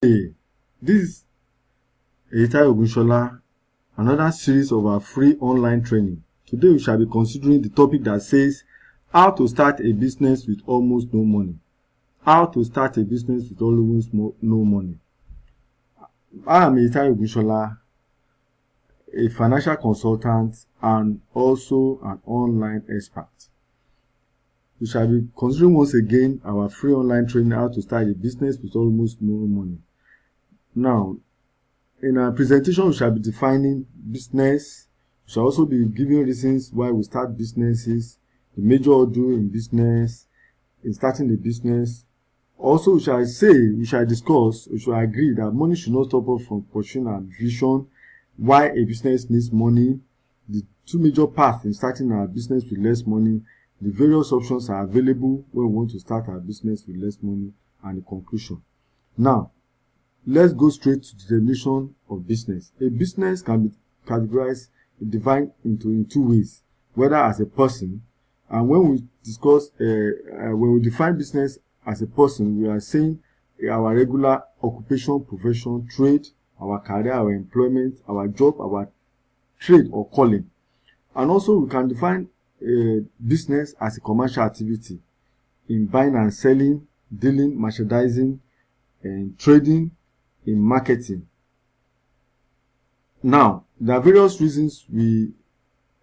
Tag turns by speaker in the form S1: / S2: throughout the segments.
S1: Hey, this is Eitai Ogunshola, another series of our free online training. Today we shall be considering the topic that says how to start a business with almost no money. How to start a business with almost no money. I am Eitai Ogunshola, a financial consultant and also an online expert. We shall be considering once again our free online training how to start a business with almost no money. Now, in our presentation, we shall be defining business. We shall also be giving reasons why we start businesses, the major order in business, in starting the business. Also, we shall discuss, we shall agree that money should not stop us from pursuing our vision, why a business needs money, the two major paths in starting our business with less money, the various options are available when we want to start our business with less money, and the conclusion. Now, let's go straight to the definition of business. A business can be categorized, divided in two ways, whether as a person, and when we discuss, when we define business as a person, we are saying our regular occupation, profession, trade, our career, our employment, our job, our trade or calling. And also we can define business as a commercial activity in buying and selling, dealing, merchandising, and trading, in marketing. Now, there are various reasons we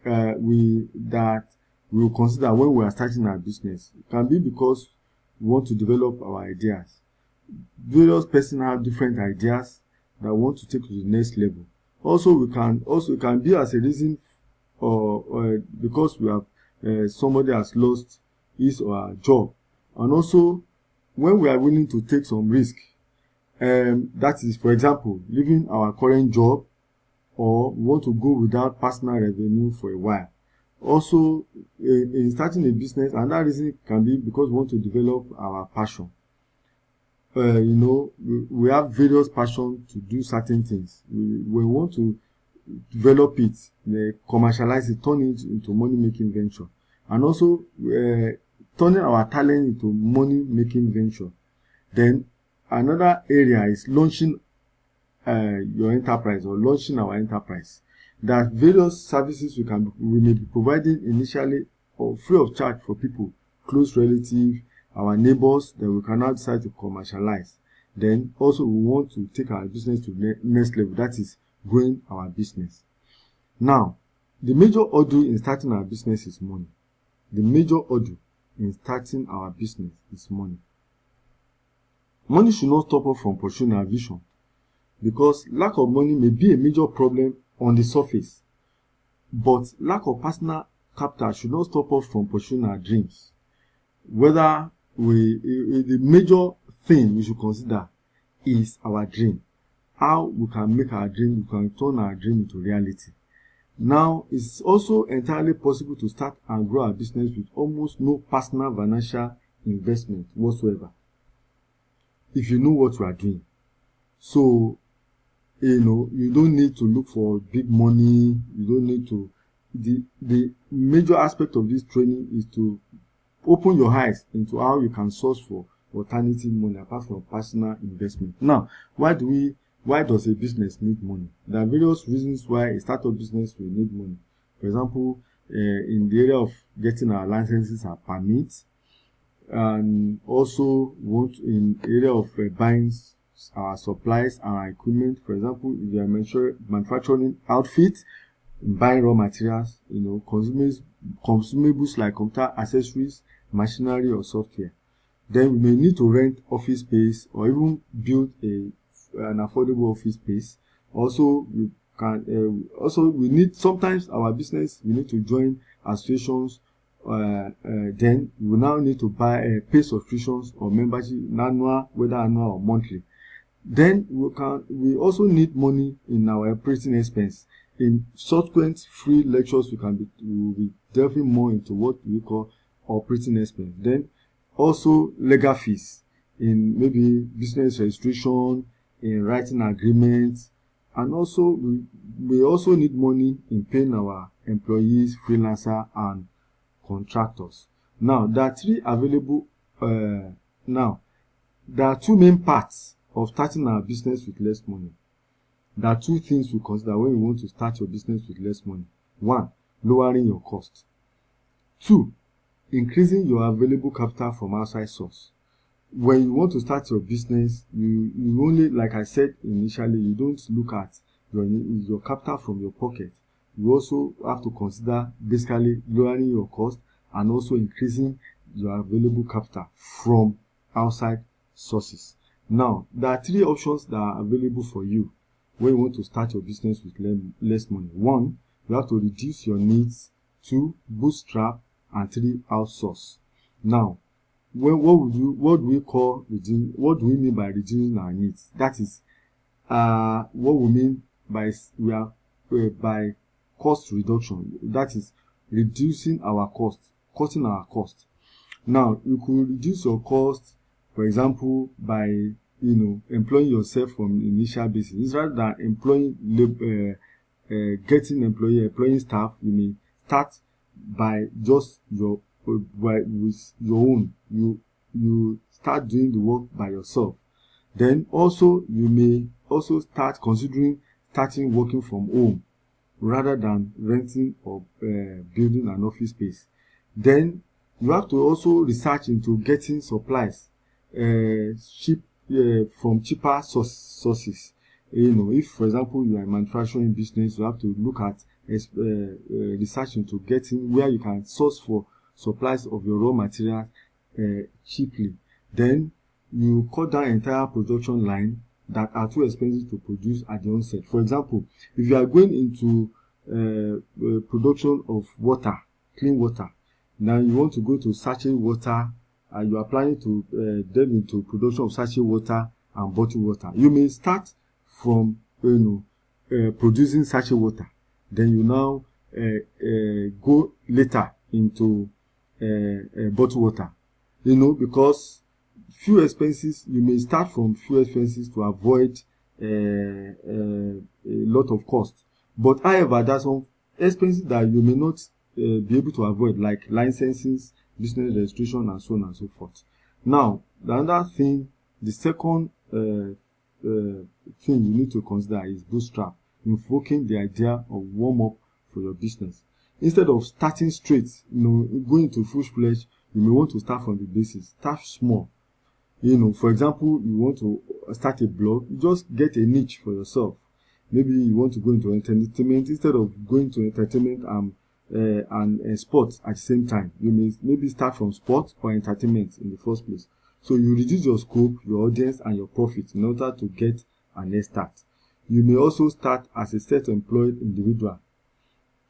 S1: will consider when we are starting our business. It can be because we want to develop our ideas. Various persons have different ideas that we want to take to the next level. It can be as a reason or because we have somebody has lost his or her job, and also when we are willing to take some risk. That is, for example, leaving our current job, or we want to go without personal revenue for a while. Also, in starting a business, another reason can be because we want to develop our passion. We have various passions to do certain things. We want to develop it, commercialize it, turn it into money-making venture, and also turning our talent into money-making venture. Then another area is launching your enterprise or launching our enterprise. There are various services we may be providing initially or free of charge for people, close relatives, our neighbors, that we can now decide to commercialize. Then also we want to take our business to the next level, that is growing our business. Now, the major order in starting our business is money. The major order in starting our business is money. Money should not stop us from pursuing our vision, because lack of money may be a major problem on the surface, but lack of personal capital should not stop us from pursuing our dreams. The major thing we should consider is our dream. How we can make our dream, we can turn our dream into reality. Now, it's also entirely possible to start and grow our business with almost no personal financial investment whatsoever, if you know what you are doing. So, you don't need to look for big money. You don't need to. The major aspect of this training is to open your eyes into how you can source for alternative money apart from personal investment. Now, why does a business need money? There are various reasons why a startup business will need money. For example, in the area of getting our licenses and permits, and also in area of buying our supplies and our equipment. For example, if you are manufacturing outfits, buying raw materials, consumables like computer accessories, machinery or software. Then we may need to rent office space or even build an affordable office space. Also, we need, sometimes our business, we need to join associations. Then we will now need to pay subscriptions or membership, whether annual or monthly. Then we also need money in our operating expense. In subsequent free lectures, we will be delving more into what we call operating expense. Then also legal fees in maybe business registration, in writing agreements, and also we also need money in paying our employees, freelancer, and contractors. Now, there are two main parts of starting our business with less money. There are two things to consider when you want to start your business with less money. One, lowering your cost. Two, increasing your available capital from outside source. When you want to start your business, you only, like I said initially, you don't look at your capital from your pocket. You also have to consider basically lowering your cost and also increasing your available capital from outside sources. Now, there are three options that are available for you when you want to start your business with less money. One, you have to reduce your needs. Two, bootstrap. And three, outsource. Now, what do we mean by reducing our needs? That is, what we mean by by cost reduction. That is reducing our cost, cutting our cost. Now, you could reduce your cost, for example, by employing yourself from initial basis. Rather than employing staff, you may start by just with your own. You start doing the work by yourself. Then also you may also start considering working from home rather than renting or building an office space. Then you have to also research into getting supplies from cheaper sources. If for example you are a manufacturing business, you have to look at research into getting where you can source for supplies of your raw materials cheaply. Then you cut down entire production line that are too expensive to produce at the onset. For example, if you are going into production of water, clean water, now you want to go to sachet water, and you are planning to delve into production of sachet water and bottled water. You may start from producing sachet water, then you now go later into bottled water. Because few expenses, you may start from few expenses to avoid a lot of cost. But however, there are some expenses that you may not be able to avoid, like licenses, business registration, and so on and so forth. Now, the second thing you need to consider is bootstrap, invoking the idea of warm-up for your business. Instead of starting straight, going to full-fledged, you may want to start from the basics. Start small. For example, you want to start a blog, you just get a niche for yourself. Maybe you want to go into entertainment. Instead of going to entertainment and sports at the same time, you may maybe start from sports or entertainment in the first place. So you reduce your scope, your audience, and your profit in order to get an head start. You may also start as a self-employed individual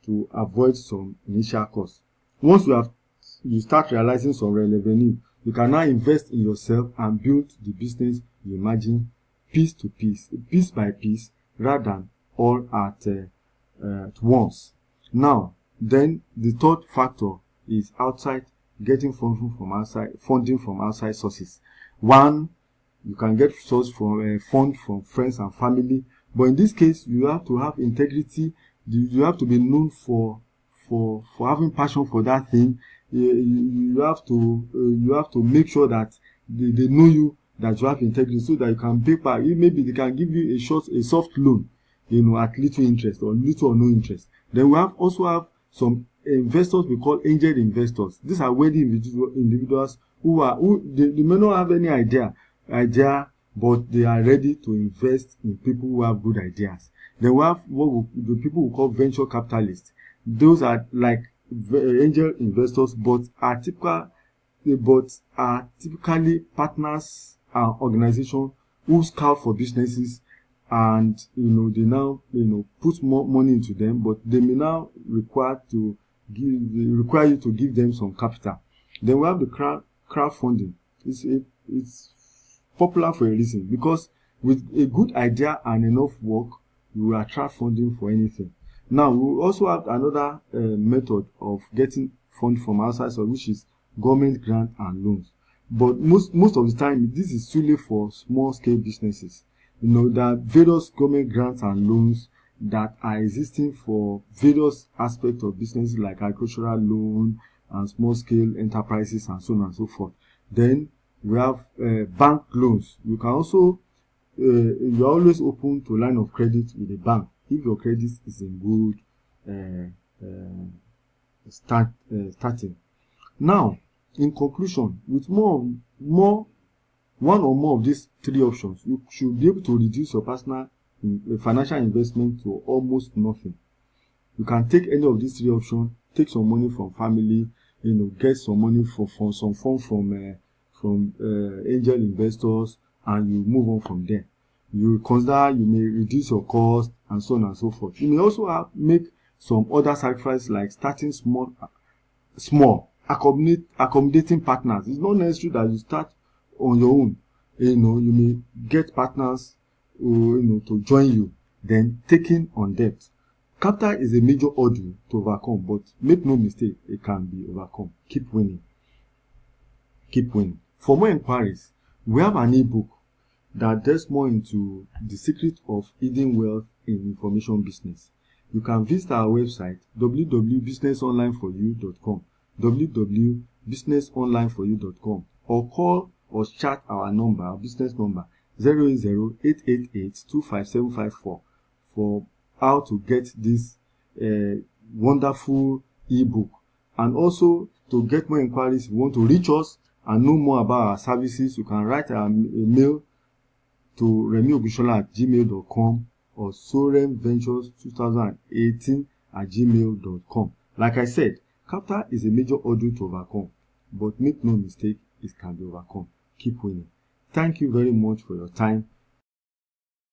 S1: to avoid some initial costs. Once you start realizing some revenue, you can now invest in yourself and build the business you imagine piece by piece, rather than all at once. Now, then the third factor is getting funding from outside sources. One, you can get fund from friends and family, but in this case, you have to have integrity. You have to be known for having passion for that thing. You have to make sure that they know you, that you have integrity, so that you can pay back. Maybe they can give you a soft loan, at little interest or little or no interest. Then we also have some investors we call angel investors. These are wealthy individuals who may not have any idea, but they are ready to invest in people who have good ideas. Then we have the people we call venture capitalists. Those are like angel investors, but are typically partners and organizations who scout for businesses, and they now put more money into them, but they may now require you to give them some capital. Then we have the crowdfunding. It's popular for a reason, because with a good idea and enough work, you will attract funding for anything. Now, we also have another method of getting funds from outside, which is government grant and loans. But most of the time, this is solely for small scale businesses. There are various government grants and loans that are existing for various aspects of businesses, like agricultural loan and small scale enterprises and so on and so forth. Then we have bank loans. You can also you are always open to line of credit with a bank if your credit is in good starting. Now, in conclusion, with one or more of these three options, you should be able to reduce your personal financial investment to almost nothing. You can take any of these three options, take some money from family, get some money from some fund from angel investors, and you move on from there. You may reduce your cost and so on and so forth. You may also make some other sacrifices like starting small, accommodating partners. It's not necessary that you start on your own. You may get partners to join you, then taking on debt. Capital is a major hurdle to overcome, but make no mistake, it can be overcome. Keep winning. For more inquiries, we have an ebook that delves more into the secret of hidden wealth in information business. You can visit our website www.businessonlineforyou.com www.businessonlineforyou.com or call or chat our business number 080-888-25754 for how to get this wonderful ebook. And also, to get more inquiries, if you want to reach us and know more about our services, you can write a mail to remiogunshola@gmail.com or soremventures2018@gmail.com. Like I said, capital is a major hurdle to overcome, but make no mistake, it can be overcome. Keep winning. Thank you very much for your time.